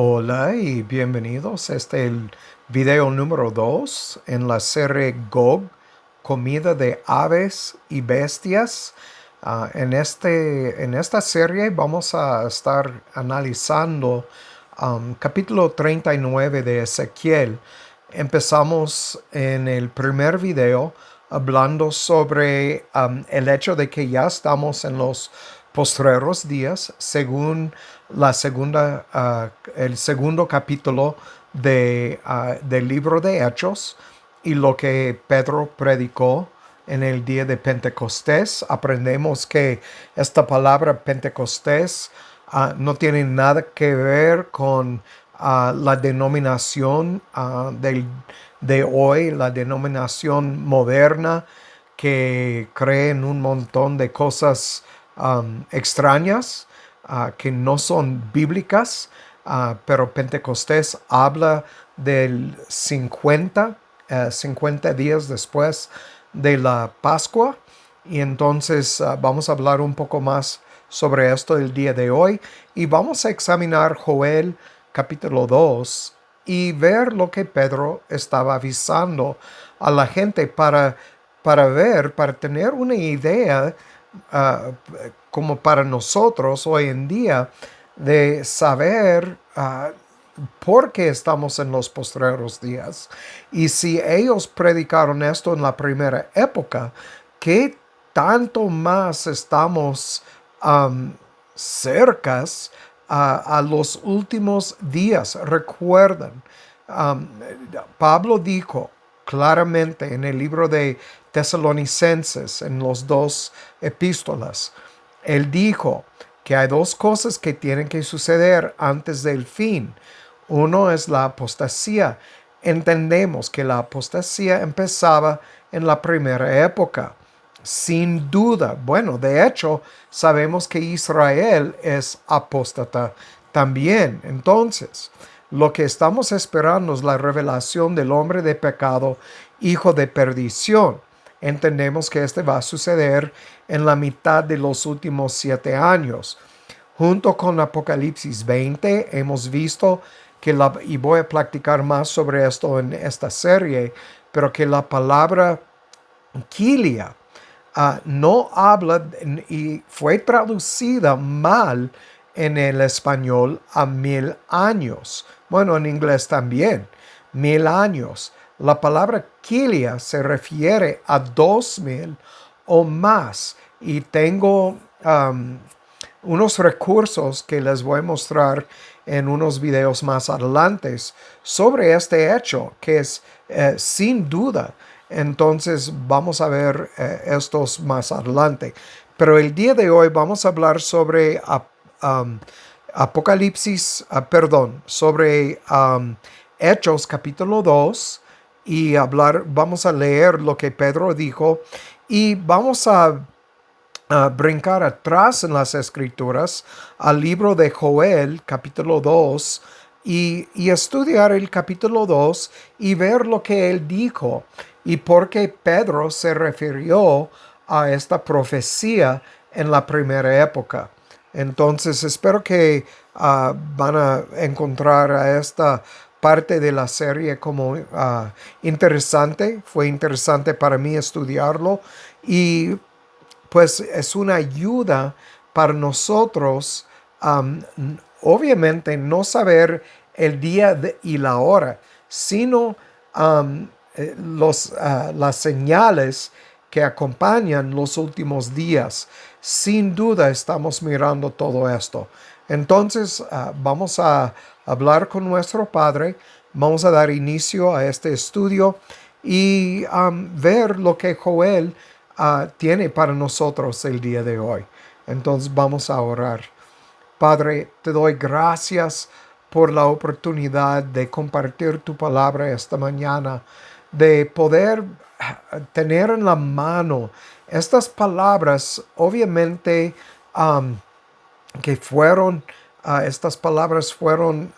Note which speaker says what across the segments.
Speaker 1: Hola y bienvenidos. Este es el video número 2 en la serie GOG, Comida de Aves y Bestias. En esta serie vamos a estar analizando capítulo 39 de Ezequiel. Empezamos en el primer video hablando sobre el hecho de que ya estamos en los postreros días, según el segundo capítulo del libro de Hechos y lo que Pedro predicó en el día de Pentecostés. Aprendemos que esta palabra Pentecostés no tiene nada que ver con la denominación de hoy, la denominación moderna que cree en un montón de cosas extrañas que no son bíblicas, pero Pentecostés habla del 50 días después de la Pascua. Y entonces vamos a hablar un poco más sobre esto el día de hoy y vamos a examinar Joel capítulo 2 y ver lo que Pedro estaba avisando a la gente para tener una idea uh, como para nosotros hoy en día de saber por qué estamos en los postreros días. Y si ellos predicaron esto en la primera época, ¿qué tanto más estamos cercas a los últimos días? Recuerden, um, Pablo dijo claramente en el libro de Tesalonicenses, en los dos epístolas, él dijo que hay dos cosas que tienen que suceder antes del fin. Uno es la apostasía. Entendemos que la apostasía empezaba en la primera época. Sin duda, bueno, de hecho, sabemos que Israel es apóstata también. Entonces, lo que estamos esperando es la revelación del hombre de pecado, hijo de perdición. Entendemos que este va a suceder en la mitad de los últimos 7 años. Junto con Apocalipsis 20 hemos visto y voy a platicar más sobre esto en esta serie, pero que la palabra Kilia no habla y fue traducida mal en el español a 1000 años. Bueno, en inglés también, 1000 años. La palabra Kilia se refiere a 2000 o más. Y tengo unos recursos que les voy a mostrar en unos videos más adelante sobre este hecho que es sin duda. Entonces vamos a ver estos más adelante. Pero el día de hoy vamos a hablar sobre Apocalipsis, sobre Hechos capítulo 2 y vamos a leer lo que Pedro dijo y vamos a brincar atrás en las escrituras al libro de Joel capítulo 2 y estudiar el capítulo 2 y ver lo que él dijo y por qué Pedro se refirió a esta profecía en la primera época. Entonces espero que van a encontrar a esta parte de la serie como interesante. Fue interesante para mí estudiarlo y pues es una ayuda para nosotros, um, obviamente no saber el día y la hora, sino las señales que acompañan los últimos días. Sin duda estamos mirando todo esto. Entonces vamos a hablar con nuestro Padre, vamos a dar inicio a este estudio y ver lo que Joel tiene para nosotros el día de hoy. Entonces vamos a orar. Padre, te doy gracias por la oportunidad de compartir tu palabra esta mañana, de poder tener en la mano estas palabras, obviamente que estas palabras fueron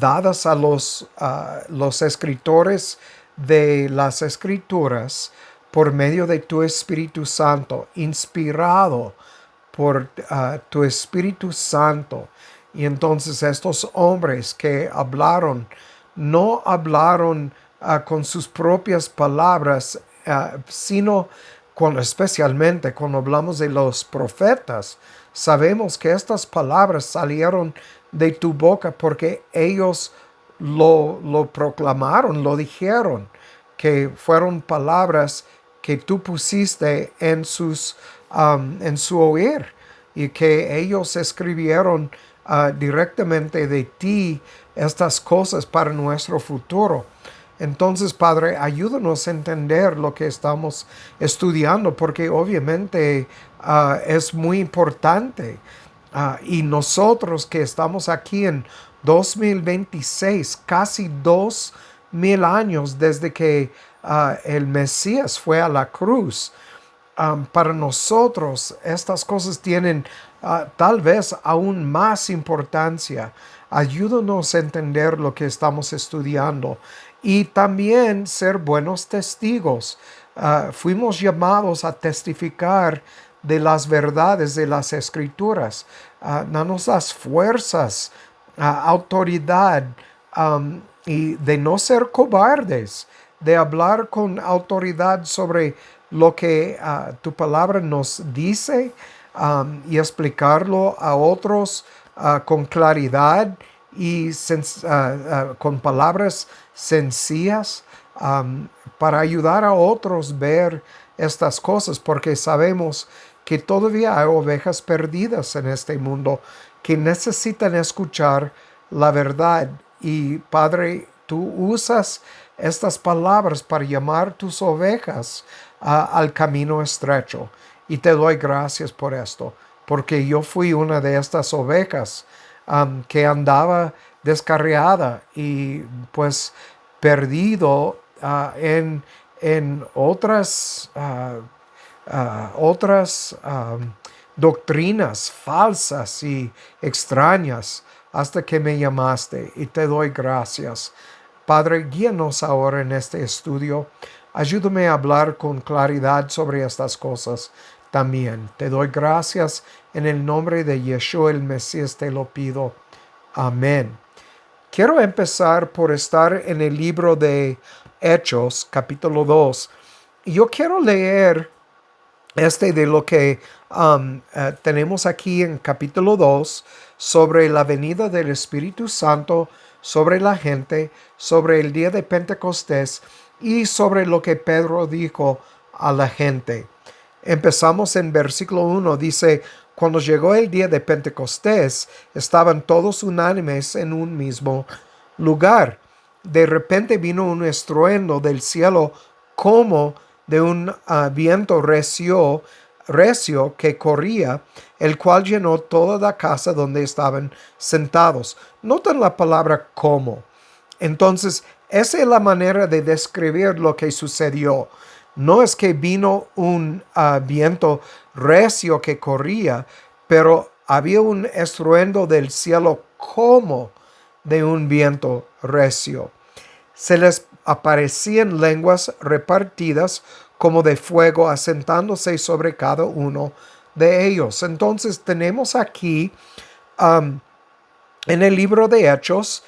Speaker 1: dadas a los escritores de las escrituras por medio de tu Espíritu Santo, inspirado por tu Espíritu Santo. Y entonces estos hombres que hablaron, no hablaron con sus propias palabras, sino especialmente cuando hablamos de los profetas, sabemos que estas palabras salieron de tu boca porque ellos lo proclamaron, lo dijeron, que fueron palabras que tú pusiste en su oír y que ellos escribieron directamente de ti estas cosas para nuestro futuro. Entonces, Padre, ayúdanos a entender lo que estamos estudiando, porque obviamente es muy importante. Y nosotros que estamos aquí en 2026, casi 2000 años desde que el Mesías fue a la cruz, para nosotros estas cosas tienen tal vez aún más importancia. Ayúdanos a entender lo que estamos estudiando y también ser buenos testigos. Fuimos llamados a testificar de las verdades de las Escrituras. Danos las fuerzas, autoridad, y de no ser cobardes, de hablar con autoridad sobre lo que tu palabra nos dice, y explicarlo a otros con claridad y con palabras sencillas, para ayudar a otros a ver estas cosas, porque sabemos que todavía hay ovejas perdidas en este mundo que necesitan escuchar la verdad. Y Padre, tú usas estas palabras para llamar tus ovejas al camino estrecho. Y te doy gracias por esto, porque yo fui una de estas ovejas que andaba descarriada y pues perdido en otras doctrinas falsas y extrañas, hasta que me llamaste, y te doy gracias. Padre, guíanos ahora en este estudio. Ayúdame a hablar con claridad sobre estas cosas también. Te doy gracias en el nombre de Yeshua el Mesías, te lo pido. Amén. Quiero empezar por estar en el libro de Hechos, capítulo 2. Yo quiero leer de lo que tenemos aquí en capítulo 2 sobre la venida del Espíritu Santo sobre la gente, sobre el día de Pentecostés y sobre lo que Pedro dijo a la gente. Empezamos en versículo 1, dice: cuando llegó el día de Pentecostés, estaban todos unánimes en un mismo lugar. De repente vino un estruendo del cielo como de un viento recio que corría, el cual llenó toda la casa donde estaban sentados. Noten la palabra como. Entonces, esa es la manera de describir lo que sucedió. No es que vino un viento recio que corría, pero había un estruendo del cielo como de un viento recio. Se les aparecían lenguas repartidas como de fuego, asentándose sobre cada uno de ellos. Entonces tenemos aquí en el libro de Hechos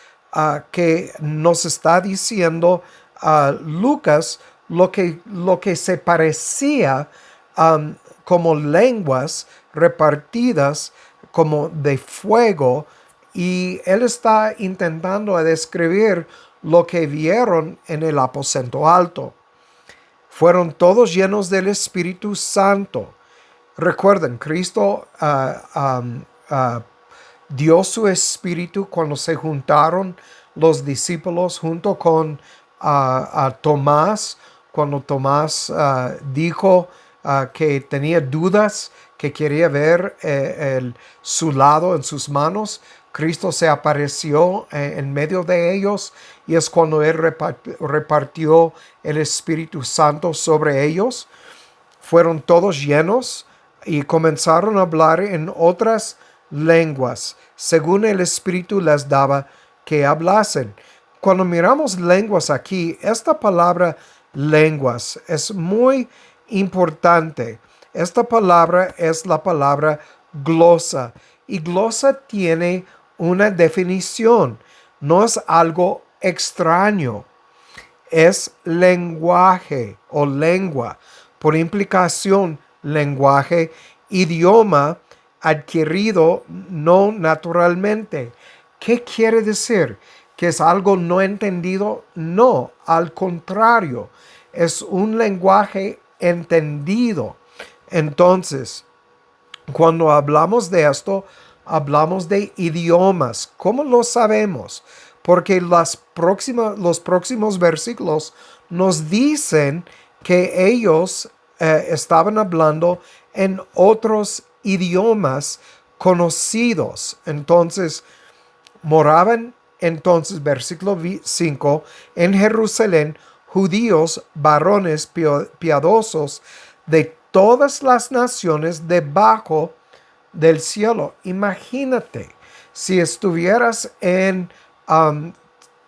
Speaker 1: que nos está diciendo Lucas lo que se parecía como lenguas repartidas como de fuego, y él está intentando describir lo que vieron en el aposento alto. Fueron todos llenos del Espíritu Santo. Recuerden, Cristo dio su Espíritu cuando se juntaron los discípulos junto con Tomás, cuando Tomás dijo que tenía dudas, que quería ver su lado en sus manos. Cristo se apareció en medio de ellos, y es cuando Él repartió el Espíritu Santo sobre ellos. Fueron todos llenos y comenzaron a hablar en otras lenguas, según el Espíritu les daba que hablasen. Cuando miramos lenguas aquí, esta palabra lenguas es muy importante. Esta palabra es la palabra glosa, y glosa tiene una definición, no es algo extraño, es lenguaje o lengua, por implicación, lenguaje, idioma adquirido no naturalmente. ¿Qué quiere decir? ¿Que es algo no entendido? No, al contrario, es un lenguaje entendido. Entonces, cuando hablamos de esto, hablamos de idiomas. ¿Cómo lo sabemos? Porque los próximos versículos nos dicen que ellos estaban hablando en otros idiomas conocidos. Entonces, moraban entonces, versículo 5, en Jerusalén, judíos, varones piadosos de todas las naciones debajo del cielo. Imagínate si estuvieras en,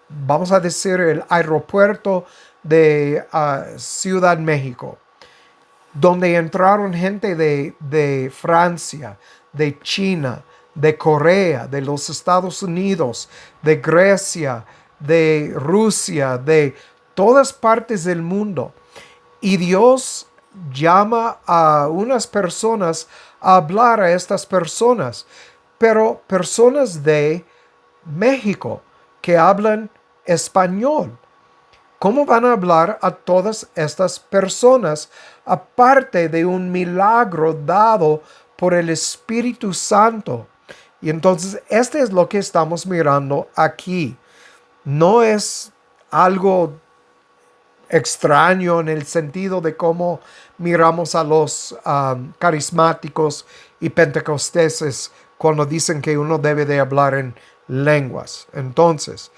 Speaker 1: vamos a decir, el aeropuerto de Ciudad México, donde entraron gente de Francia, de China, de Corea, de los Estados Unidos, de Grecia, de Rusia, de todas partes del mundo. Y Dios llama a unas personas a hablar a estas personas, pero personas de México que hablan español. ¿Cómo van a hablar a todas estas personas aparte de un milagro dado por el Espíritu Santo? Y entonces, este es lo que estamos mirando aquí. No es algo extraño en el sentido de cómo miramos a los carismáticos y pentecosteses cuando dicen que uno debe de hablar en lenguas. Entonces,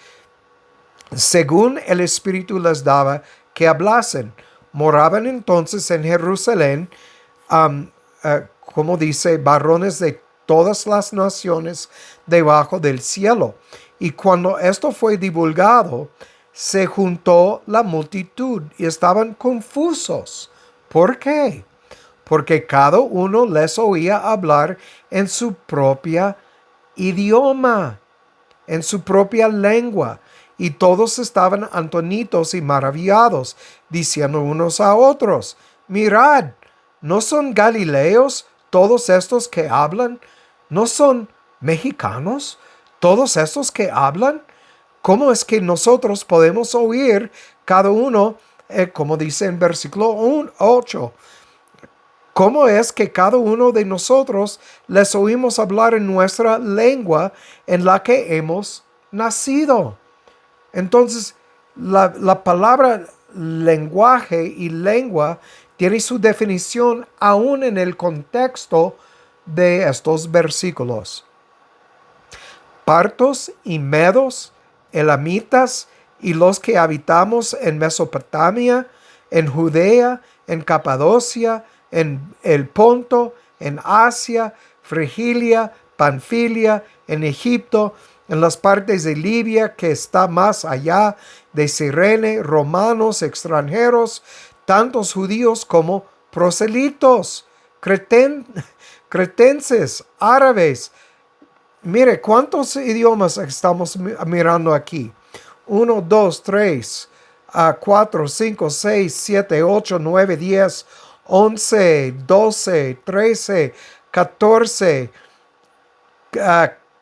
Speaker 1: según el Espíritu les daba que hablasen, moraban entonces en Jerusalén, como dice, varones de todas las naciones debajo del cielo. Y cuando esto fue divulgado, se juntó la multitud y estaban confusos. ¿Por qué? Porque cada uno les oía hablar en su propia idioma, en su propia lengua. Y todos estaban atónitos y maravillados, diciendo unos a otros: mirad, ¿no son galileos todos estos que hablan? ¿No son mexicanos todos estos que hablan? ¿Cómo es que nosotros podemos oír cada uno, como dice en versículo 8? ¿Cómo es que cada uno de nosotros les oímos hablar en nuestra lengua en la que hemos nacido? Entonces, la palabra lenguaje y lengua tiene su definición aún en el contexto de estos versículos. Partos y medos, elamitas y los que habitamos en Mesopotamia, en Judea, en Capadocia, en el Ponto, en Asia, Frigilia, Panfilia, en Egipto, en las partes de Libia que está más allá de Cirene, romanos, extranjeros, tantos judíos como proselitos, cretenses, árabes. Mire, ¿cuántos idiomas estamos mirando aquí? 1, 2, 3, 4, 5, 6, 7, 8, 9, 10, 11, 12, 13, 14,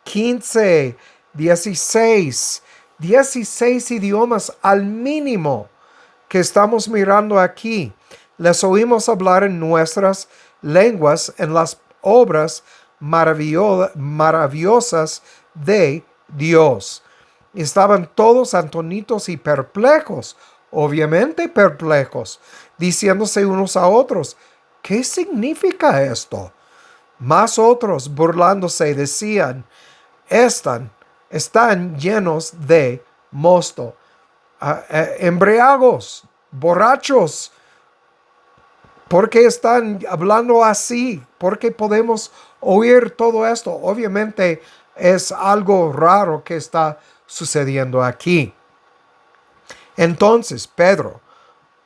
Speaker 1: 15, 16. 16 idiomas al mínimo que estamos mirando aquí. Les oímos hablar en nuestras lenguas en las obras maravillosas de Dios. Estaban todos atónitos y perplejos, obviamente perplejos, diciéndose unos a otros: ¿qué significa esto? Más otros, burlándose, decían: están llenos de mosto, embriagos, borrachos. ¿Por qué están hablando así? ¿Por qué podemos oír todo esto? Obviamente es algo raro que está sucediendo aquí. Entonces Pedro,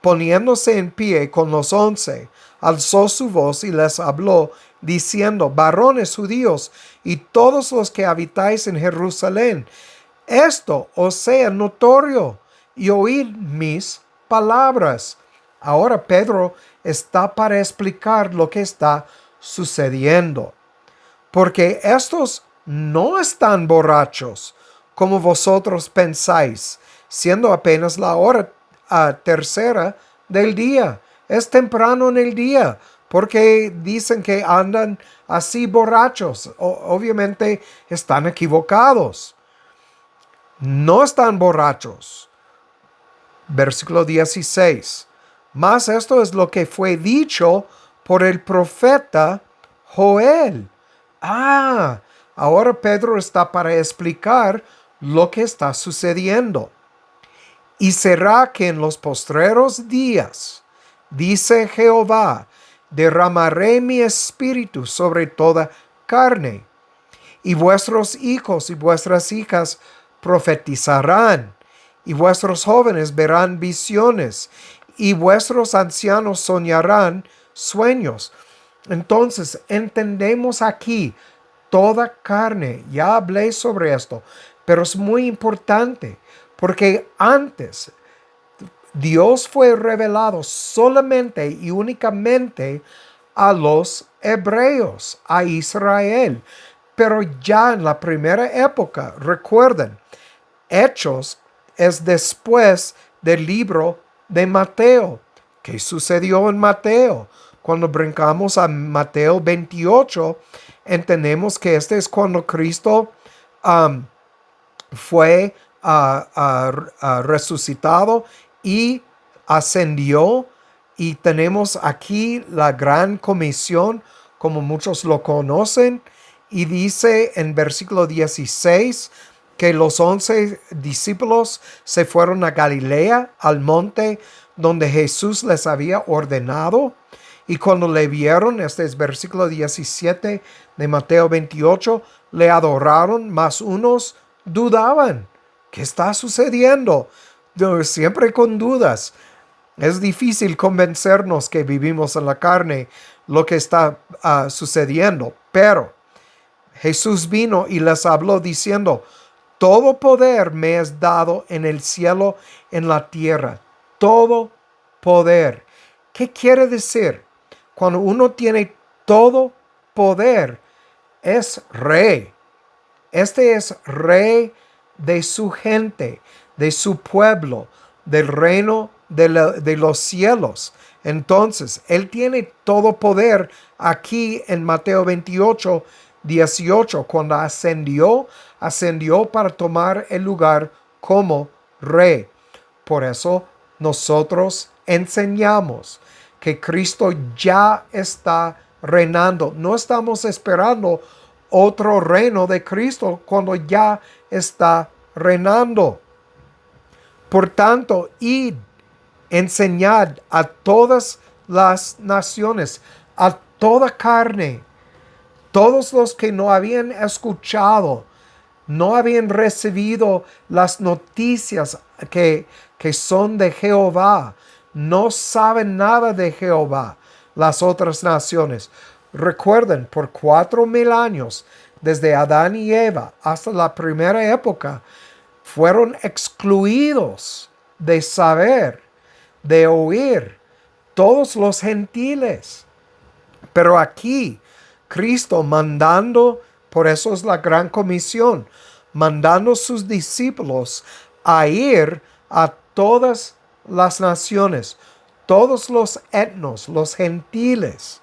Speaker 1: poniéndose en pie con los 11, alzó su voz y les habló diciendo: varones judíos y todos los que habitáis en Jerusalén, esto os sea notorio y oíd mis palabras. Ahora Pedro está para explicar lo que está sucediendo, porque estos no están borrachos como vosotros pensáis, siendo apenas la hora tercera del día. Es temprano en el día, porque dicen que andan así borrachos. Obviamente están equivocados. No están borrachos. Versículo 16. Mas esto es lo que fue dicho por el profeta Joel. Ahora Pedro está para explicar lo que está sucediendo. Y será que en los postreros días, dice Jehová, derramaré mi espíritu sobre toda carne, y vuestros hijos y vuestras hijas profetizarán, y vuestros jóvenes verán visiones, y vuestros ancianos soñarán sueños. Entonces entendemos aquí toda carne. Ya hablé sobre esto, pero es muy importante porque antes Dios fue revelado solamente y únicamente a los hebreos, a Israel. Pero ya en la primera época, recuerden, Hechos es después del libro de Mateo. ¿Qué sucedió en Mateo? Cuando brincamos a Mateo 28, entendemos que este es cuando Cristo fue resucitado y ascendió, y tenemos aquí la gran comisión, como muchos lo conocen, y dice en versículo 16 que los 11 discípulos se fueron a Galilea, al monte donde Jesús les había ordenado, y cuando le vieron, este es versículo 17 de Mateo 28, le adoraron, mas unos dudaban. ¿Qué está sucediendo? Siempre con dudas. Es difícil convencernos que vivimos en la carne lo que está sucediendo, pero Jesús vino y les habló diciendo: todo poder me es dado en el cielo, en la tierra. Todo poder. ¿Qué quiere decir? Cuando uno tiene todo poder, es rey. Este es rey de su gente, de su pueblo, del reino de los cielos. Entonces, Él tiene todo poder aquí en Mateo 28, 18. Cuando ascendió para tomar el lugar como rey. Por eso nosotros enseñamos que Cristo ya está reinando. No estamos esperando otro reino de Cristo cuando ya está reinando. Por tanto, id, enseñad a todas las naciones, a toda carne. Todos los que no habían escuchado, no habían recibido las noticias que son de Jehová, no saben nada de Jehová, las otras naciones. Recuerden, por 4,000 años, desde Adán y Eva hasta la primera época, fueron excluidos de saber, de oír, todos los gentiles. Pero aquí, Cristo mandando, por eso es la gran comisión, mandando sus discípulos a ir a todas las naciones, todos los etnos, los gentiles,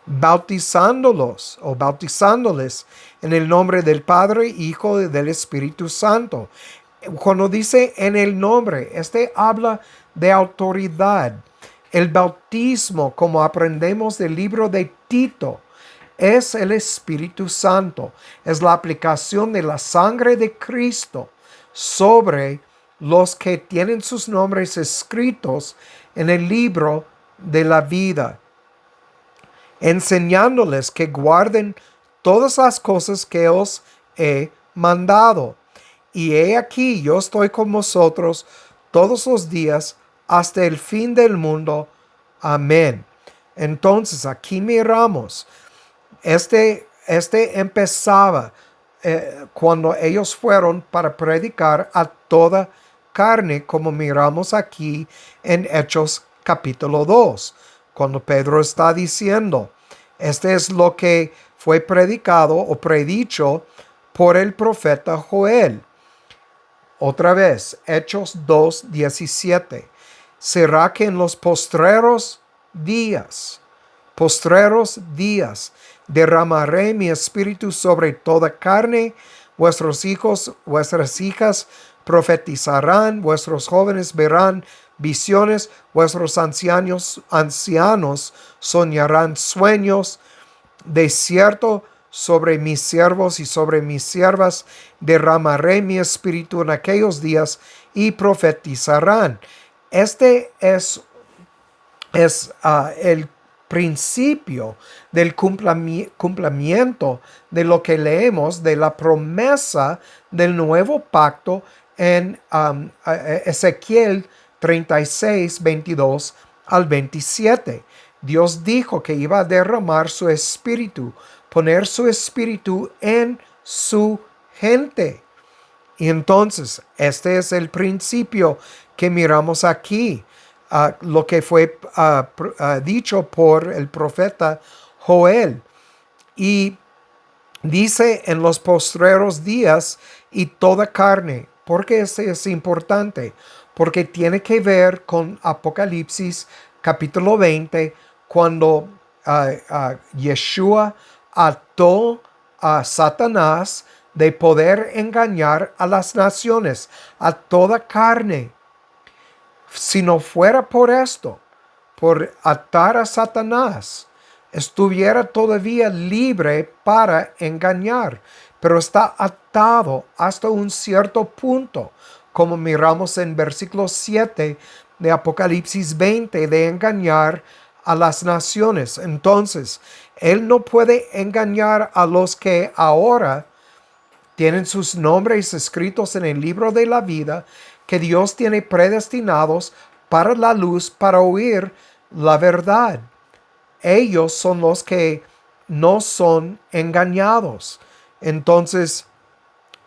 Speaker 1: bautizándolos o bautizándoles en el nombre del Padre, Hijo y del Espíritu Santo. Cuando dice en el nombre, habla de autoridad. El bautismo, como aprendemos del libro de Tito, es el Espíritu Santo. Es la aplicación de la sangre de Cristo sobre los que tienen sus nombres escritos en el libro de la vida, enseñándoles que guarden todas las cosas que os he mandado. Y he aquí, yo estoy con vosotros todos los días hasta el fin del mundo. Amén. Entonces, aquí miramos Este empezaba cuando ellos fueron para predicar a toda carne, como miramos aquí en Hechos capítulo 2, cuando Pedro está diciendo, este es lo que fue predicado o predicho por el profeta Joel. Otra vez, Hechos 2:17. Será que en los postreros días, derramaré mi espíritu sobre toda carne, vuestros hijos, vuestras hijas profetizarán, vuestros jóvenes verán visiones, vuestros ancianos soñarán sueños. De cierto, sobre mis siervos y sobre mis siervas derramaré mi espíritu en aquellos días y profetizarán. Este es el principio del cumplimiento de lo que leemos de la promesa del nuevo pacto en Ezequiel 36, 22 al 27. Dios dijo que iba a derramar su espíritu, poner su espíritu en su gente. Y entonces, este es el principio que miramos aquí, lo que fue dicho por el profeta Joel. Y dice en los postreros días y toda carne. ¿Por qué este es importante? Porque tiene que ver con Apocalipsis capítulo 20, cuando Yeshua ató a Satanás de poder engañar a las naciones, a toda carne. Si no fuera por esto, por atar a Satanás, estuviera todavía libre para engañar, pero está atado hasta un cierto punto, como miramos en versículo 7 de Apocalipsis 20, de engañar a las naciones. Entonces, él no puede engañar a los que ahora tienen sus nombres escritos en el libro de la vida, que Dios tiene predestinados para la luz, para oír la verdad. Ellos son los que no son engañados. Entonces,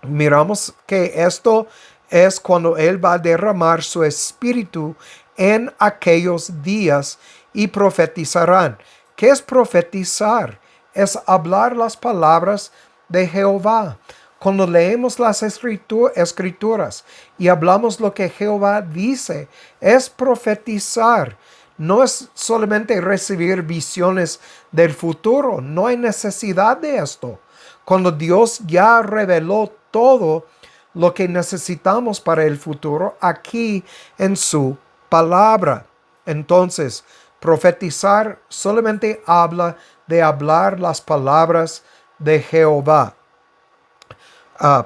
Speaker 1: miramos que esto es cuando Él va a derramar su espíritu en aquellos días y profetizarán. ¿Qué es profetizar? Es hablar las palabras de Jehová. Cuando leemos las escrituras y hablamos lo que Jehová dice, es profetizar. No es solamente recibir visiones del futuro. No hay necesidad de esto. Cuando Dios ya reveló todo lo que necesitamos para el futuro aquí en su palabra. Entonces, profetizar solamente habla de hablar las palabras de Jehová.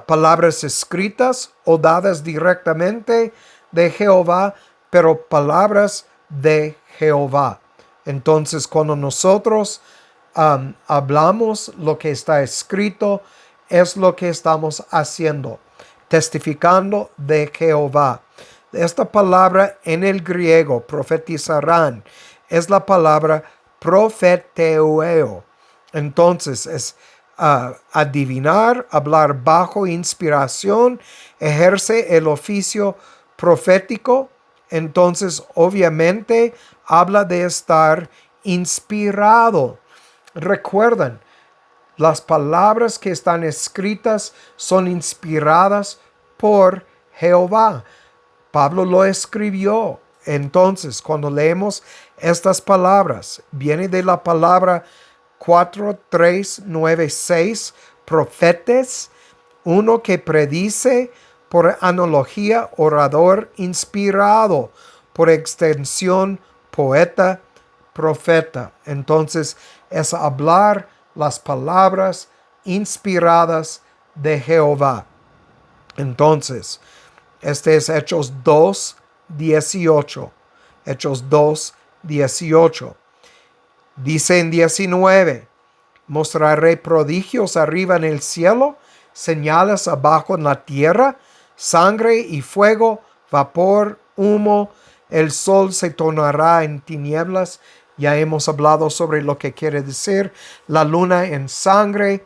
Speaker 1: Palabras escritas o dadas directamente de Jehová, pero palabras de Jehová. Entonces, cuando nosotros hablamos lo que está escrito, es lo que estamos haciendo, testificando de Jehová. Esta palabra en el griego, profetizarán, es la palabra profeteueo. Entonces, es adivinar, hablar bajo inspiración, ejerce el oficio profético. Entonces, obviamente, habla de estar inspirado. Recuerden, las palabras que están escritas son inspiradas por Jehová. Pablo lo escribió. Entonces, cuando leemos estas palabras, viene de la palabra 4396, profetes, uno que predice, por analogía, orador inspirado, por extensión, poeta, profeta. Entonces, es hablar las palabras inspiradas de Jehová. Entonces, este es Hechos 2:18. Hechos 2:18. Dice en 19, mostraré prodigios arriba en el cielo, señales abajo en la tierra, sangre y fuego, vapor, humo, el sol se tornará en tinieblas Ya hemos hablado sobre lo que quiere decir la luna en sangre,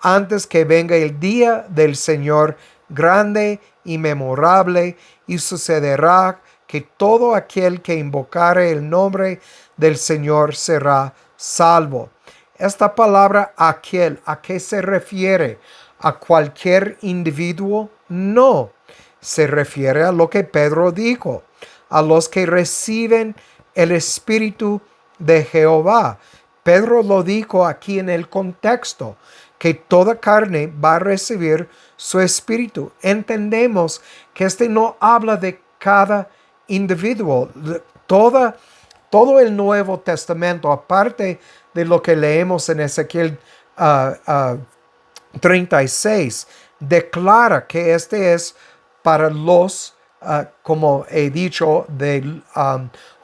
Speaker 1: antes que venga el día del Señor grande y memorable, y sucederá que todo aquel que invocare el nombre del Señor será salvo. Esta palabra aquel, ¿a qué se refiere? ¿A cualquier individuo? No. Se refiere a lo que Pedro dijo, a los que reciben el Espíritu de Jehová. Pedro lo dijo aquí en el contexto, que toda carne va a recibir su espíritu. Entendemos que este no habla de cada individuo. Todo el Nuevo Testamento, aparte de lo que leemos en Ezequiel 36, declara que este es para los, como he dicho, de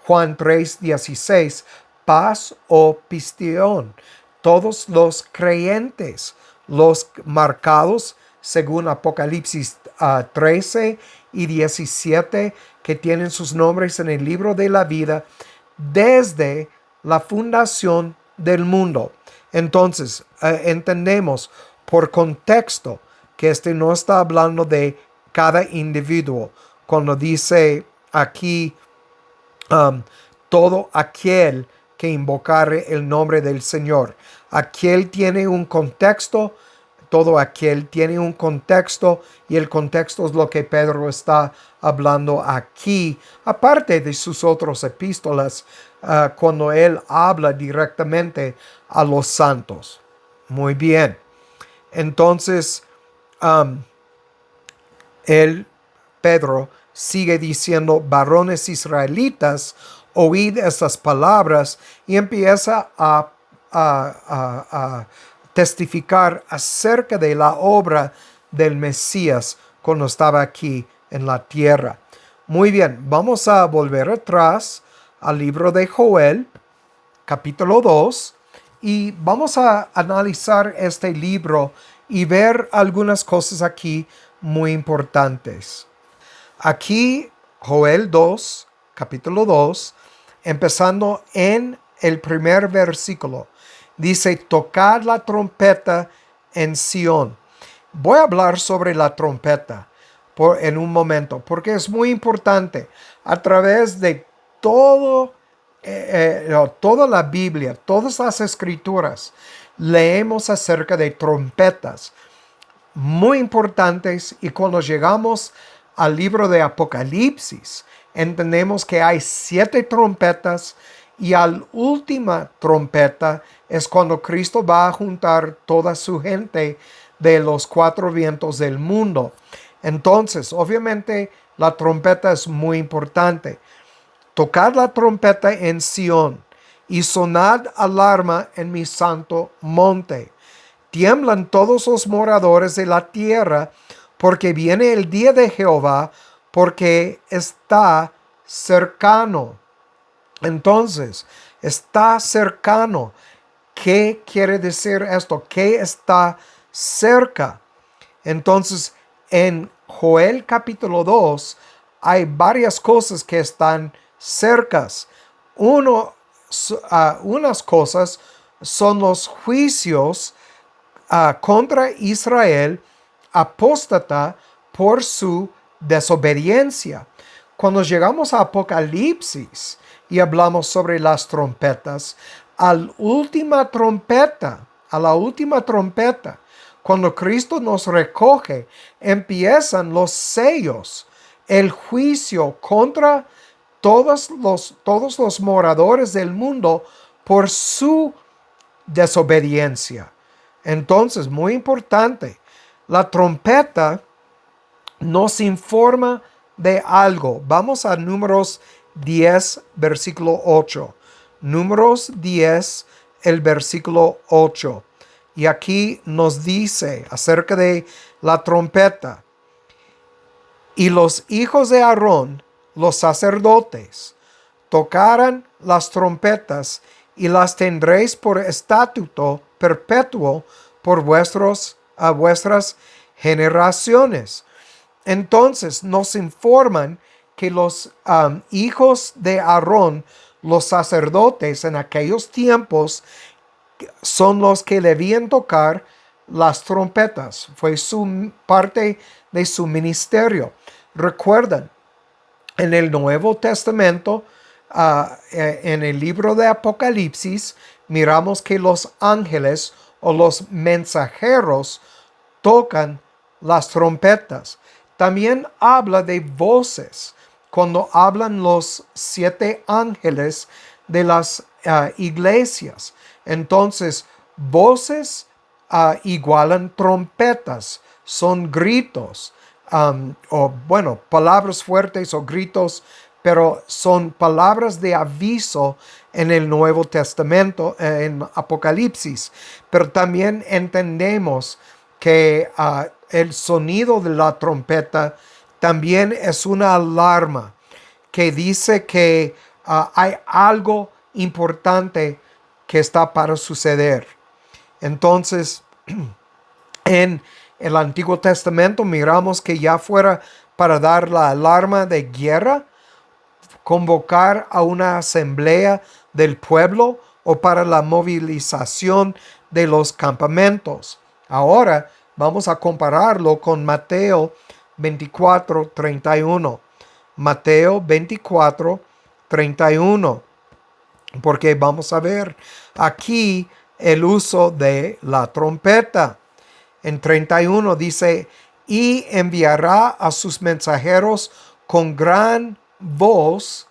Speaker 1: Juan 3:16, paz o pistión. Todos los creyentes, los marcados según Apocalipsis 13 y 17, que tienen sus nombres en el libro de la vida desde la fundación del mundo. Entonces, entendemos por contexto que este no está hablando de cada individuo. Cuando dice aquí, todo aquel que invocare el nombre del Señor. Aquel tiene un contexto, todo aquel tiene un contexto, y el contexto es lo que Pedro está hablando aquí, aparte de sus otras epístolas, cuando él habla directamente a los santos. Muy bien. Entonces, Pedro sigue diciendo: varones israelitas, oíd estas palabras, y empieza a testificar acerca de la obra del Mesías cuando estaba aquí en la tierra. Muy bien, vamos a volver atrás al libro de Joel, capítulo 2, y vamos a analizar este libro y ver algunas cosas aquí muy importantes. Aquí, Joel 2, capítulo 2, empezando en el primer versículo, dice: tocad la trompeta en Sión. Voy a hablar sobre la trompeta en un momento, porque es muy importante. A través de toda la Biblia, todas las escrituras, leemos acerca de trompetas muy importantes, y cuando llegamos al libro de Apocalipsis, entendemos que hay 7 trompetas, y la última trompeta es cuando Cristo va a juntar toda su gente de los 4 vientos del mundo. Entonces, obviamente, la trompeta es muy importante. Tocad la trompeta en Sión, y sonad alarma en mi santo monte. Tiemblan todos los moradores de la tierra, porque viene el día de Jehová, porque está cercano. Entonces, está cercano. ¿Qué quiere decir esto? ¿Qué está cerca? Entonces, en Joel capítulo 2 hay varias cosas que están cercas. Unas cosas son los juicios contra Israel apóstata por su desobediencia. Cuando llegamos a Apocalipsis y hablamos sobre las trompetas, a la última trompeta, cuando Cristo nos recoge, empiezan los sellos, el juicio contra todos los moradores del mundo por su desobediencia. Entonces, muy importante, la trompeta nos informa de algo. Vamos a Números 10, versículo 8. Números 10, el versículo 8. Y aquí nos dice acerca de la trompeta: y los hijos de Aarón, los sacerdotes, tocarán las trompetas, y las tendréis por estatuto perpetuo por vuestras generaciones. Entonces nos informan que los hijos de Aarón, Los sacerdotes en aquellos tiempos son los que debían tocar las trompetas. Fue su parte de su ministerio. Recuerden, en el Nuevo Testamento, en el libro de Apocalipsis, miramos que los ángeles o los mensajeros tocan las trompetas. También habla de voces cuando hablan los 7 ángeles de las iglesias. Entonces, voces igualan trompetas, son gritos, o bueno, palabras fuertes o gritos, pero son palabras de aviso en el Nuevo Testamento, en Apocalipsis. Pero también entendemos que el sonido de la trompeta también es una alarma que dice que hay algo importante que está para suceder. Entonces, en el Antiguo Testamento miramos que ya fuera para dar la alarma de guerra, convocar a una asamblea del pueblo o para la movilización de los campamentos. Ahora vamos a compararlo con Mateo 24:31. Mateo 24:31. Porque vamos a ver aquí el uso de la trompeta. En 31 dice, y enviará a sus mensajeros con gran voz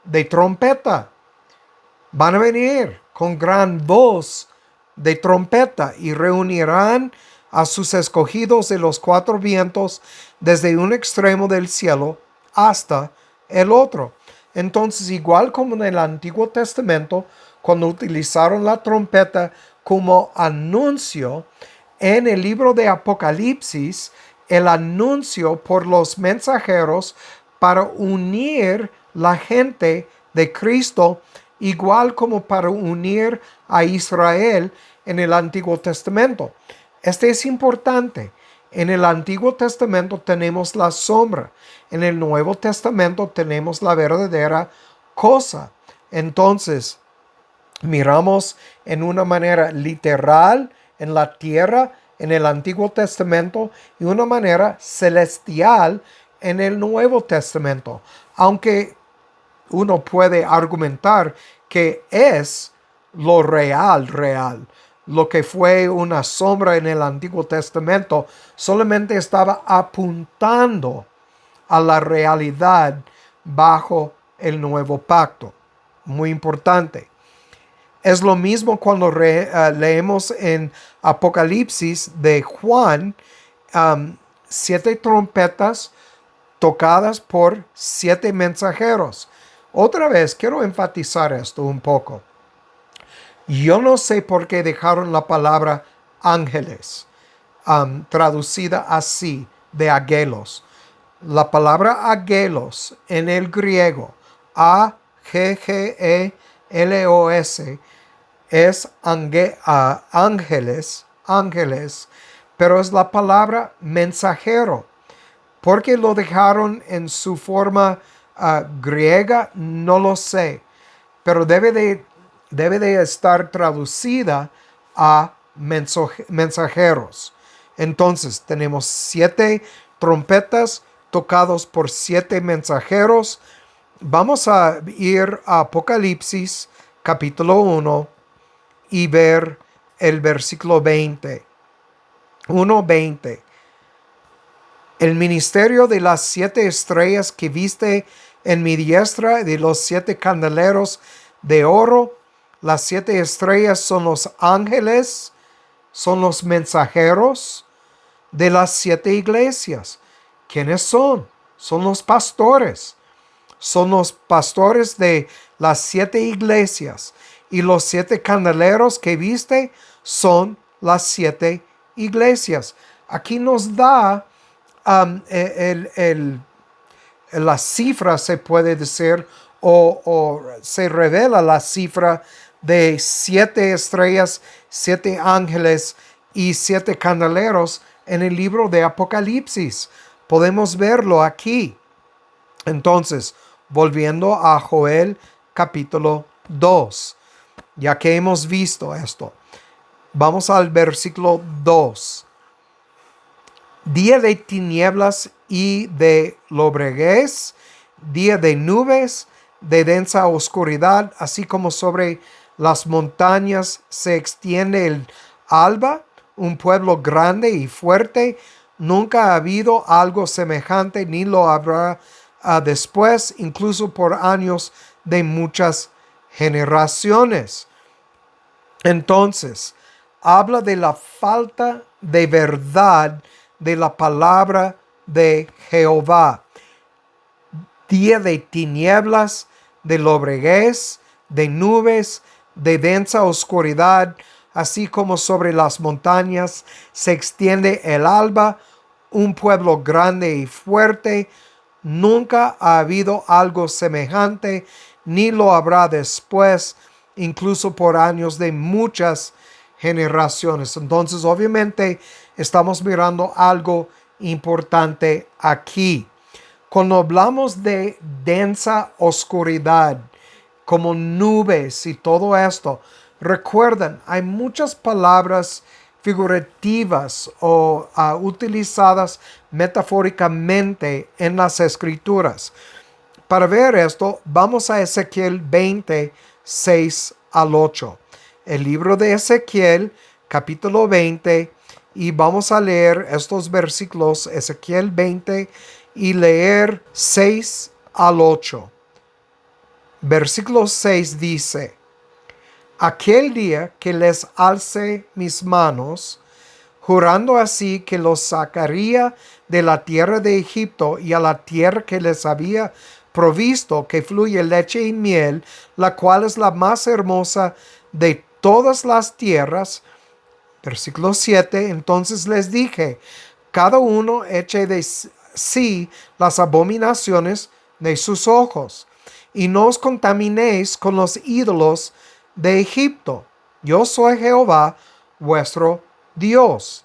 Speaker 1: de trompeta. Van a venir con gran voz de trompeta y reunirán a sus escogidos de los 4 vientos desde un extremo del cielo hasta el otro. Entonces, igual como en el Antiguo Testamento, cuando utilizaron la trompeta como anuncio, en el libro de Apocalipsis, el anuncio por los mensajeros para unir la gente de Cristo, igual como para unir a Israel en el Antiguo Testamento. Este es importante. En el Antiguo Testamento tenemos la sombra. En el Nuevo Testamento tenemos la verdadera cosa. Entonces, miramos en una manera literal en la tierra en el Antiguo Testamento y una manera celestial en el Nuevo Testamento. Aunque uno puede argumentar que es lo real. Lo que fue una sombra en el Antiguo Testamento solamente estaba apuntando a la realidad bajo el nuevo pacto. Muy importante. Es lo mismo cuando leemos en Apocalipsis de Juan, 7 trompetas tocadas por 7 mensajeros. Otra vez quiero enfatizar esto un poco. Yo no sé por qué dejaron la palabra ángeles traducida así, de angelos. La palabra angelos en el griego, A-G-G-E-L-O-S, es ángeles, pero es la palabra mensajero. ¿Por qué lo dejaron en su forma griega? No lo sé, pero debe de estar traducida a mensajeros. Entonces tenemos 7 trompetas tocados por 7 mensajeros. Vamos a ir a Apocalipsis capítulo 1 y ver el versículo 20. 1:20. El ministerio de las 7 estrellas que viste en mi diestra, de los 7 candeleros de oro. Las 7 estrellas son los ángeles, son los mensajeros de las 7 iglesias. ¿Quiénes son? Son los pastores. Son los pastores de las 7 iglesias. Y los 7 candeleros que viste son las 7 iglesias. Aquí nos da la cifra, se puede decir, o se revela la cifra de 7 estrellas, 7 ángeles y 7 candeleros en el libro de Apocalipsis. Podemos verlo aquí. Entonces, volviendo a Joel capítulo 2. Ya que hemos visto esto, vamos al versículo 2. Día de tinieblas y de lobreguez, día de nubes, de densa oscuridad, así como sobre las montañas se extiende el alba, un pueblo grande y fuerte. Nunca ha habido algo semejante, ni lo habrá después, incluso por años de muchas generaciones. Entonces, habla de la falta de verdad de la palabra de Jehová. Día de tinieblas, de lobreguez, de nubes, de densa oscuridad, así como sobre las montañas se extiende el alba, un pueblo grande y fuerte. Nunca ha habido algo semejante, ni lo habrá después, incluso por años de muchas generaciones. Entonces, obviamente, estamos mirando algo importante aquí. Cuando hablamos de densa oscuridad, como nubes y todo esto, recuerden, hay muchas palabras figurativas o utilizadas metafóricamente en las escrituras. Para ver esto, vamos a Ezequiel 20, 6 al 8. El libro de Ezequiel, capítulo 20, y vamos a leer estos versículos, Ezequiel 20, y leer 6 al 8. Versículo 6 dice: aquel día que les alce mis manos, jurando así que los sacaría de la tierra de Egipto y a la tierra que les había provisto, que fluye leche y miel, la cual es la más hermosa de todas las tierras. Versículo 7, entonces les dije: cada uno eche de sí las abominaciones de sus ojos, y no os contaminéis con los ídolos de Egipto. Yo soy Jehová, vuestro Dios.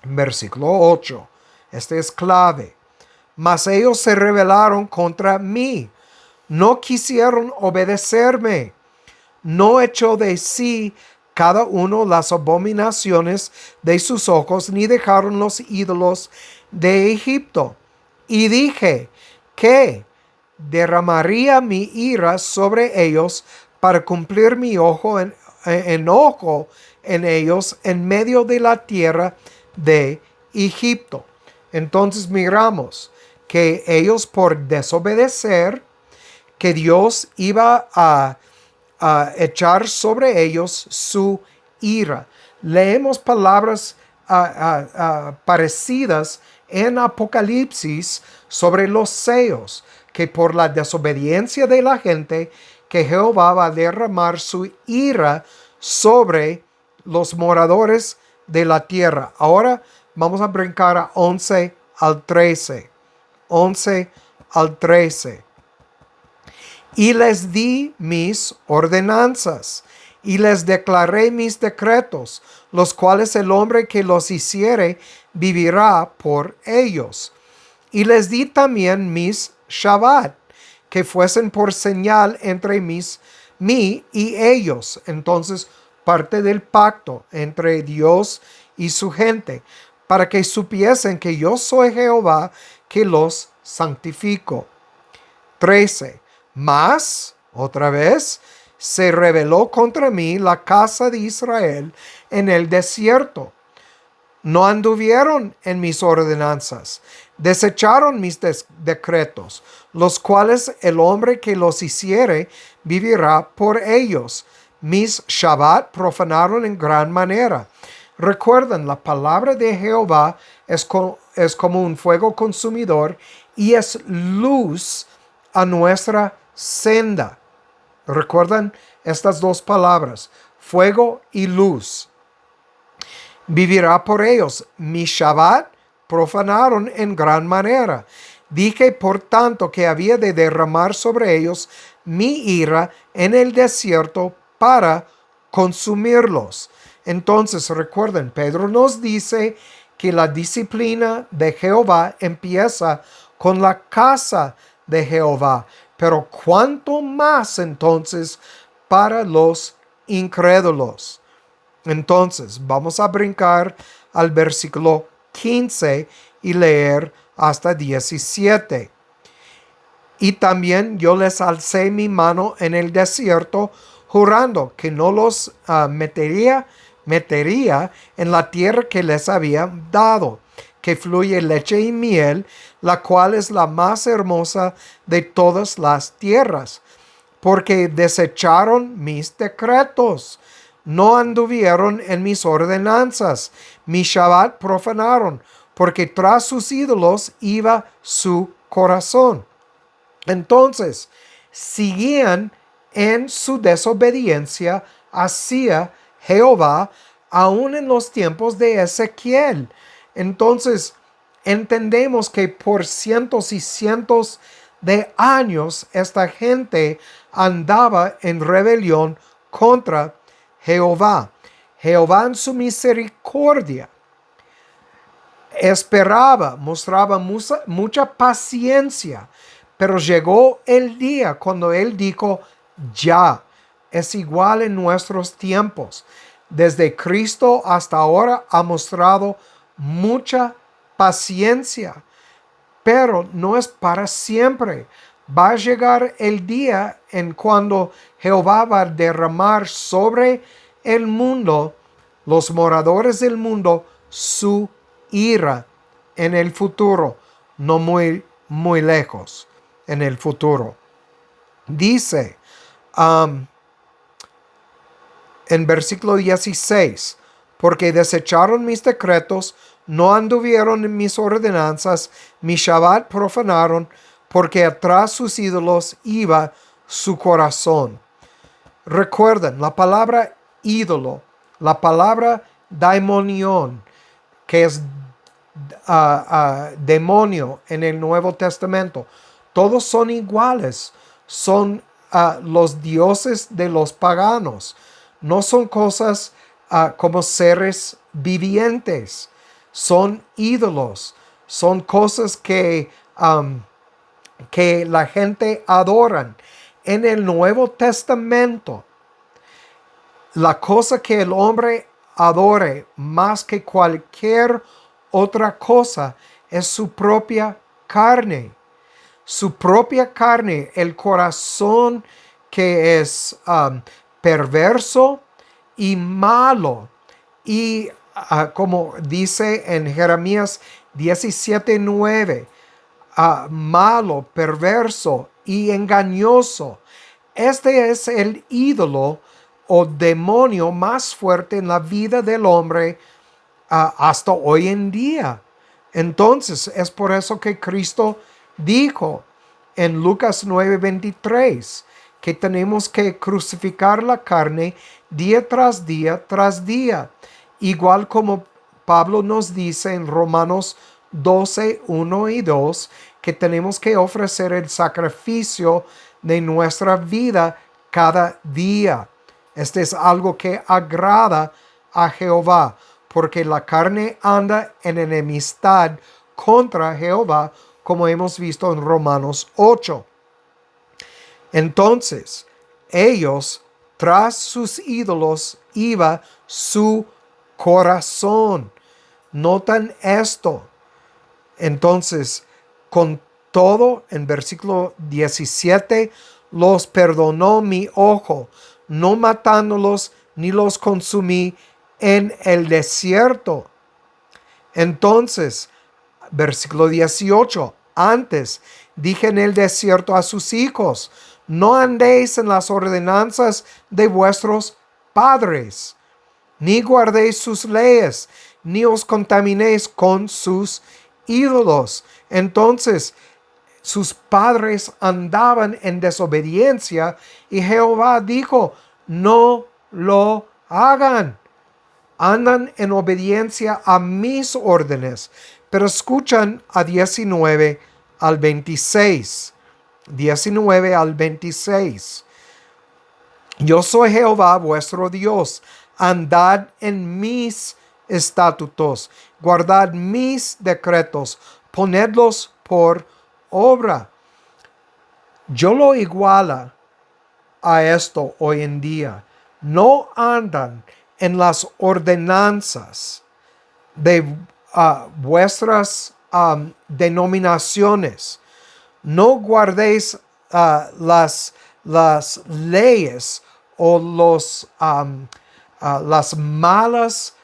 Speaker 1: Versículo 8, este es clave. Mas ellos se rebelaron contra mí, no quisieron obedecerme, no echó de sí cada uno las abominaciones de sus ojos, ni dejaron los ídolos de Egipto. Y dije que derramaría mi ira sobre ellos para cumplir mi enojo en ellos en medio de la tierra de Egipto. Entonces miramos que ellos, por desobedecer, que Dios iba a echar sobre ellos su ira. Leemos palabras parecidas en Apocalipsis sobre los sellos, que por la desobediencia de la gente, que Jehová va a derramar su ira sobre los moradores de la tierra. Ahora vamos a brincar a 11 al 13. 11 al 13. Y les di mis ordenanzas, y les declaré mis decretos, los cuales el hombre que los hiciere vivirá por ellos. Y les di también mis Shabbat, que fuesen por señal entre mí y ellos. Entonces, parte del pacto entre Dios y su gente, para que supiesen que yo soy Jehová, que los santifico. 13. Mas, otra vez, se rebeló contra mí la casa de Israel en el desierto. No anduvieron en mis ordenanzas, desecharon mis decretos, los cuales el hombre que los hiciere vivirá por ellos. Mis Shabbat profanaron en gran manera. Recuerden, la palabra de Jehová es como un fuego consumidor y es luz a nuestra senda. ¿Recuerdan estas dos palabras? Fuego y luz. Vivirá por ellos. Mi Shabbat profanaron en gran manera. Dije, por tanto, que había de derramar sobre ellos mi ira en el desierto para consumirlos. Entonces, recuerden, Pedro nos dice que la disciplina de Jehová empieza con la casa de Jehová. pero cuánto más entonces para los incrédulos. Entonces, vamos a brincar al versículo 15 y leer hasta 17. Y también yo les alcé mi mano en el desierto, jurando que no los metería en la tierra que les había dado, que fluye leche y miel, la cual es la más hermosa de todas las tierras, porque desecharon mis decretos, no anduvieron en mis ordenanzas, mi Shabbat profanaron, porque tras sus ídolos iba su corazón. Entonces, seguían en su desobediencia hacia Jehová, aún en los tiempos de Ezequiel. Entonces, entendemos que por cientos y cientos de años esta gente andaba en rebelión contra Jehová. Jehová en su misericordia esperaba, mostraba mucha paciencia, pero llegó el día cuando él dijo, ya, es igual en nuestros tiempos. Desde Cristo hasta ahora ha mostrado mucha paciencia, pero no es para siempre. Va a llegar el día en cuando Jehová va a derramar sobre el mundo, los moradores del mundo, su ira en el futuro, no muy lejos en el futuro. Dice en versículo 16, porque desecharon mis decretos, no anduvieron en mis ordenanzas, mi Shabbat profanaron, porque atrás sus ídolos iba su corazón. Recuerden, la palabra ídolo, la palabra daimonión, que es demonio en el Nuevo Testamento, todos son iguales, son los dioses de los paganos, no son cosas como seres vivientes, son ídolos, son cosas que la gente adoran. En el Nuevo Testamento, la cosa que el hombre adore más que cualquier otra cosa es su propia carne. Su propia carne, el corazón que es perverso y malo. Y como dice en Jeremías 17:9, malo, perverso y engañoso. Este es el ídolo o demonio más fuerte en la vida del hombre hasta hoy en día. Entonces, es por eso que Cristo dijo en Lucas 9:23 que tenemos que crucificar la carne día tras día tras día. Igual como Pablo nos dice en Romanos 12:1 y 2, que tenemos que ofrecer el sacrificio de nuestra vida cada día. Este es algo que agrada a Jehová, porque la carne anda en enemistad contra Jehová, como hemos visto en Romanos 8. Entonces, ellos, tras sus ídolos, iba su corazón. Notan esto. Entonces, con todo, en versículo 17, los perdonó mi ojo, no matándolos ni los consumí en el desierto. Entonces, versículo 18, antes dije en el desierto a sus hijos, no andéis en las ordenanzas de vuestros padres, ni guardéis sus leyes, ni os contaminéis con sus ídolos. Entonces, sus padres andaban en desobediencia y Jehová dijo, no lo hagan. Andan en obediencia a mis órdenes. Pero escuchan a 19 al 26. 19 al 26. Yo soy Jehová vuestro Dios. Andad en mis estatutos. Guardad mis decretos. Ponedlos por obra. Yo lo iguala a esto hoy en día. No andan en las ordenanzas de vuestras denominaciones. No guardéis las leyes o las malas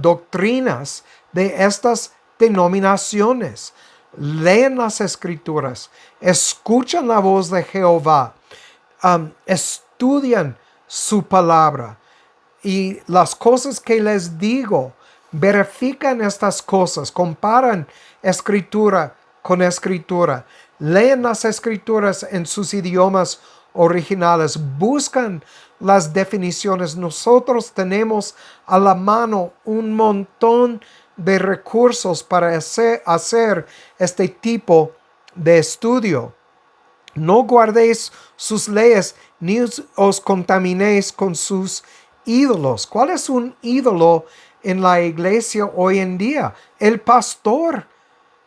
Speaker 1: doctrinas de estas denominaciones. Leen las escrituras, escuchan la voz de Jehová, estudian su palabra, y las cosas que les digo, verifican estas cosas, comparan escritura con escritura, leen las escrituras en sus idiomas originales, buscan las definiciones. Nosotros tenemos a la mano un montón de recursos para hacer este tipo de estudio. No guardéis sus leyes, ni os contaminéis con sus ídolos. ¿Cuál es un ídolo en la iglesia hoy en día? El pastor.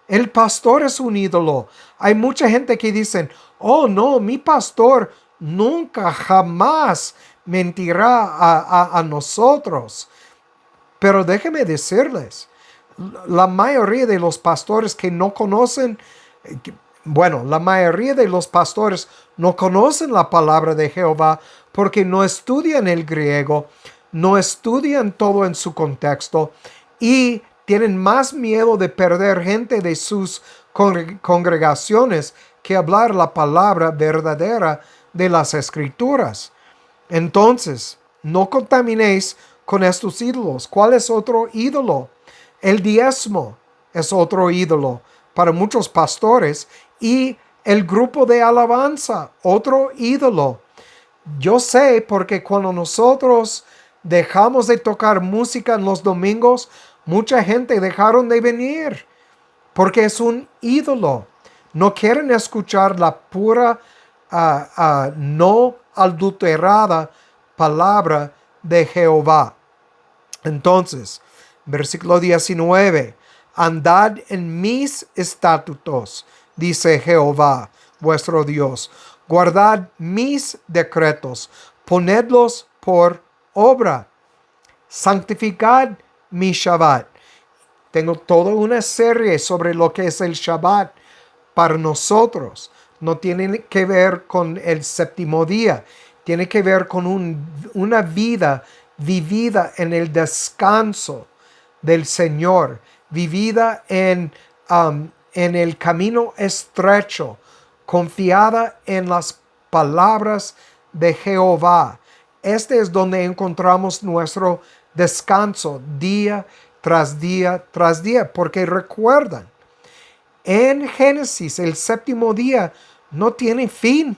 Speaker 1: El pastor es un ídolo. Hay mucha gente que dicen, oh no, mi pastor nunca jamás mentirá a nosotros. Pero déjenme decirles, la mayoría de los pastores que no conocen, la mayoría de los pastores no conocen la palabra de Jehová porque no estudian el griego, no estudian todo en su contexto y tienen más miedo de perder gente de sus congregaciones que hablar la palabra verdadera de las escrituras. Entonces, no contaminéis con estos ídolos. ¿Cuál es otro ídolo? El diezmo es otro ídolo para muchos pastores, y el grupo de alabanza, otro ídolo. Yo sé porque cuando nosotros dejamos de tocar música en los domingos, mucha gente dejaron de venir porque es un ídolo. No quieren escuchar la pura, no adulterada palabra de Jehová. Entonces, versículo 19, andad en mis estatutos, dice Jehová, vuestro Dios. Guardad mis decretos, ponedlos por obra. Santificad mi Shabbat. Tengo toda una serie sobre lo que es el Shabbat para nosotros. No tiene que ver con el séptimo día. Tiene que ver con una vida vivida en el descanso del Señor, vivida en el camino estrecho, confiada en las palabras de Jehová. Este es donde encontramos nuestro descanso día tras día tras día, porque recuerdan, en Génesis el séptimo día no tiene fin,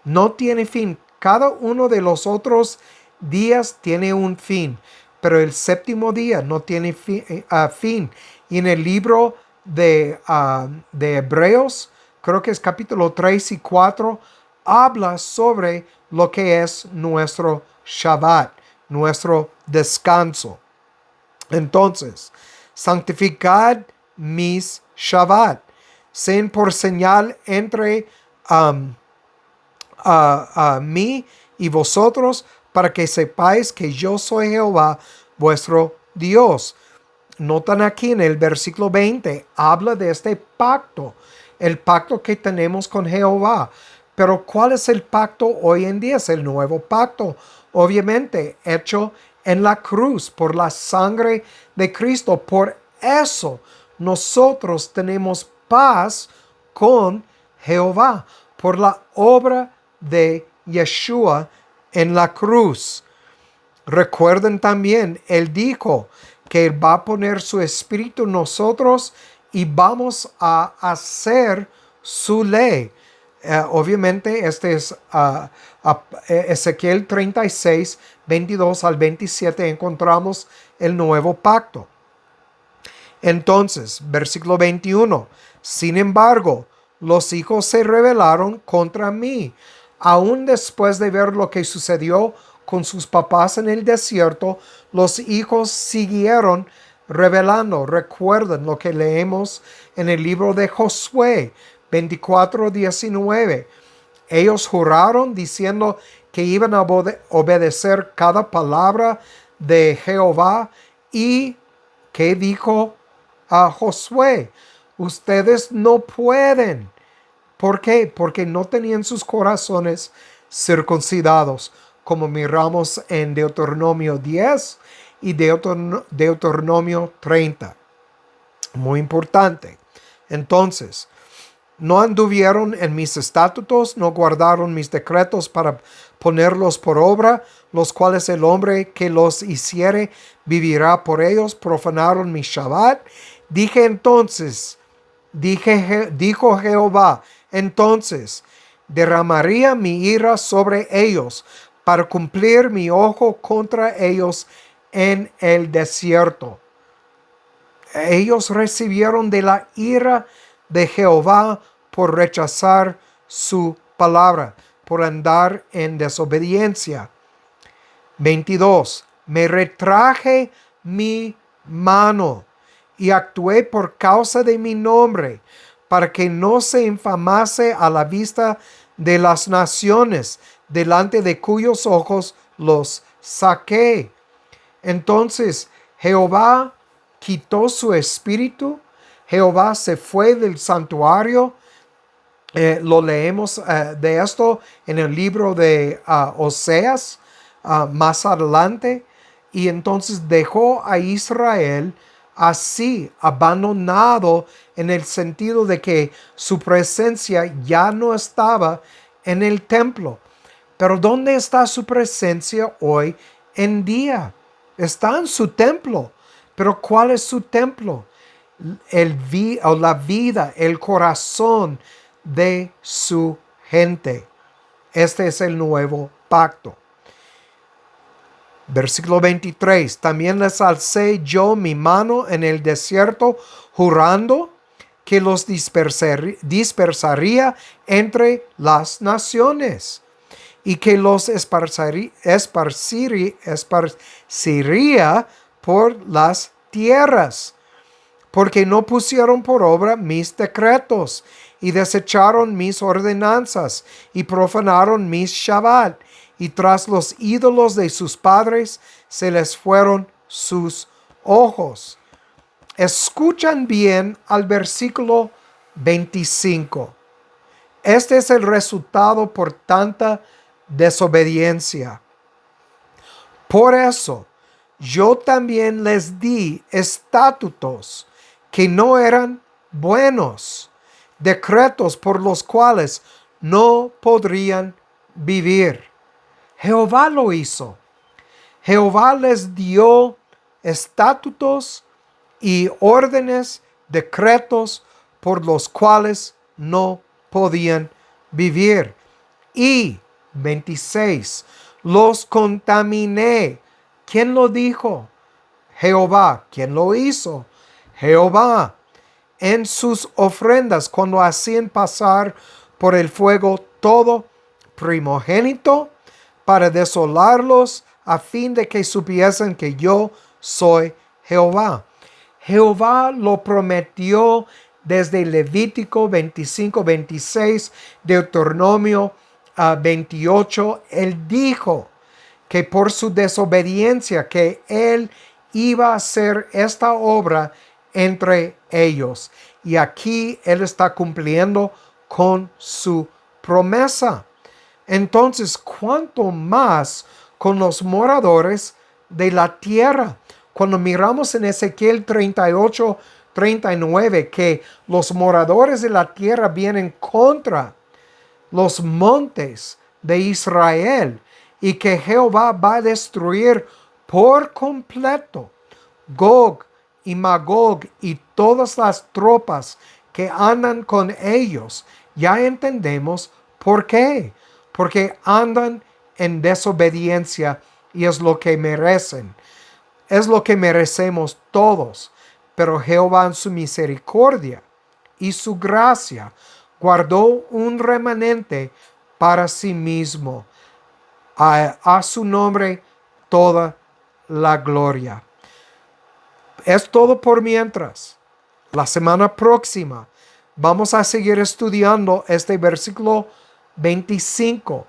Speaker 1: no tiene fin. Cada uno de los otros días tiene un fin, pero el séptimo día no tiene fin. Y en el libro de Hebreos, creo que es capítulo 3 y 4, habla sobre lo que es nuestro Shabbat, nuestro descanso. Entonces, santificad mis Shabbat, sean por señal entre mí y vosotros, para que sepáis que yo soy Jehová, vuestro Dios. Notan aquí en el versículo 20, habla de este pacto, el pacto que tenemos con Jehová. Pero ¿cuál es el pacto hoy en día? Es el nuevo pacto, obviamente, hecho en la cruz por la sangre de Cristo. Por eso nosotros tenemos paz con Jehová, por la obra de Yeshua en la cruz. Recuerden también, Él dijo que Él va a poner su espíritu en nosotros y vamos a hacer su ley. Obviamente, este es Ezequiel 36, 22 al 27, encontramos el nuevo pacto. Entonces, versículo 21, sin embargo, los hijos se rebelaron contra mí. Aún después de ver lo que sucedió con sus papás en el desierto, los hijos siguieron rebelando. Recuerden lo que leemos en el libro de Josué. 24:19. Ellos juraron diciendo que iban a obedecer cada palabra de Jehová. Y ¿qué dijo a Josué? Ustedes no pueden. ¿Por qué? Porque no tenían sus corazones circuncidados, como miramos en Deuteronomio 10 y Deuteronomio 30. Muy importante. Entonces, no anduvieron en mis estatutos, no guardaron mis decretos para ponerlos por obra, los cuales el hombre que los hiciere vivirá por ellos. Profanaron mi Shabbat. Dijo Jehová, entonces derramaría mi ira sobre ellos para cumplir mi ojo contra ellos en el desierto. Ellos recibieron de la ira de Jehová por rechazar su palabra, por andar en desobediencia. 22. Me retraje mi mano y actué por causa de mi nombre, para que no se infamase a la vista de las naciones, delante de cuyos ojos los saqué. Entonces Jehová quitó su espíritu. Jehová se fue del santuario. Lo leemos de esto en el libro de Oseas más adelante. Y entonces dejó a Israel así, abandonado, en el sentido de que su presencia ya no estaba en el templo. Pero ¿dónde está su presencia hoy en día? Está en su templo. Pero ¿cuál es su templo? La vida, el corazón de su gente. Este es el nuevo pacto. Versículo 23. También les alcé yo mi mano en el desierto, jurando que los dispersaría entre las naciones y que los esparciría por las tierras, porque no pusieron por obra mis decretos y desecharon mis ordenanzas y profanaron mis Shabbat, y tras los ídolos de sus padres se les fueron sus ojos. Escuchan bien al versículo 25. Este es el resultado por tanta desobediencia. Por eso yo también les di estatutos que no eran buenos, decretos por los cuales no podrían vivir. Jehová lo hizo. Jehová les dio estatutos y órdenes, decretos por los cuales no podían vivir. Y 26. Los contaminé. ¿Quién lo dijo? Jehová. ¿Quién lo hizo? Jehová. En sus ofrendas, cuando hacían pasar por el fuego todo primogénito, para desolarlos, a fin de que supiesen que yo soy Jehová. Jehová lo prometió desde Levítico 25-26, Deuteronomio 28. Él dijo que por su desobediencia que él iba a hacer esta obra entre ellos. Y aquí él está cumpliendo con su promesa. Entonces, ¿cuánto más con los moradores de la tierra? Cuando miramos en Ezequiel 38-39 que los moradores de la tierra vienen contra los montes de Israel y que Jehová va a destruir por completo Gog y Magog y todas las tropas que andan con ellos, ya entendemos por qué. Porque andan en desobediencia y es lo que merecen. Es lo que merecemos todos. Pero Jehová en su misericordia y su gracia guardó un remanente para sí mismo. A su nombre toda la gloria. Es todo por mientras. La semana próxima vamos a seguir estudiando este versículo 25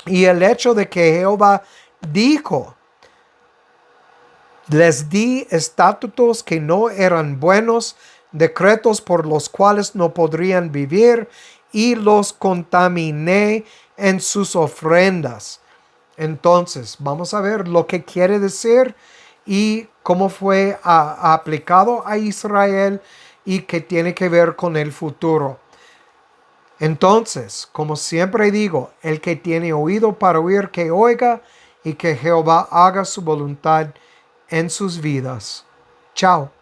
Speaker 1: y el hecho de que Jehová dijo: les di estatutos que no eran buenos, decretos por los cuales no podrían vivir, y los contaminé en sus ofrendas. Entonces, vamos a ver lo que quiere decir y cómo fue aplicado a Israel y qué tiene que ver con el futuro. Entonces, como siempre digo, el que tiene oído para oír, que oiga, y que Jehová haga su voluntad en sus vidas. Chao.